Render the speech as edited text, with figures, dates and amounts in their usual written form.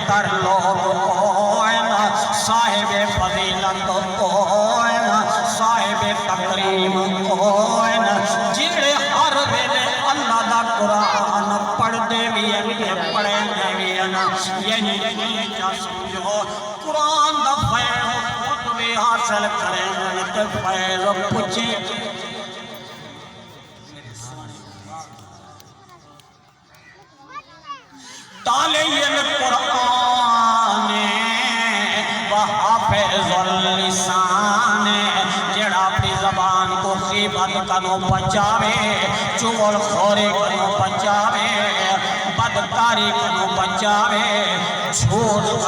تر لوگ کوئن صاحب فضیلت کوئن صاحب تکریم کوئن جڑے ہر ویلے اللہ دا قرآن پڑھ دے بھی ہیں پڑھے دے بھی ہیں یعنی کیا سمجھو قرآن دا فیض خود بھی حاصل کریں تے فیض پوچھیں تالی القرآن وحافظ اللسان جڑا اپنی زبان کو غیبت کنو بچاوے چغل خوری کنو بچاوے بدکاری کنو بچاوے جھوٹ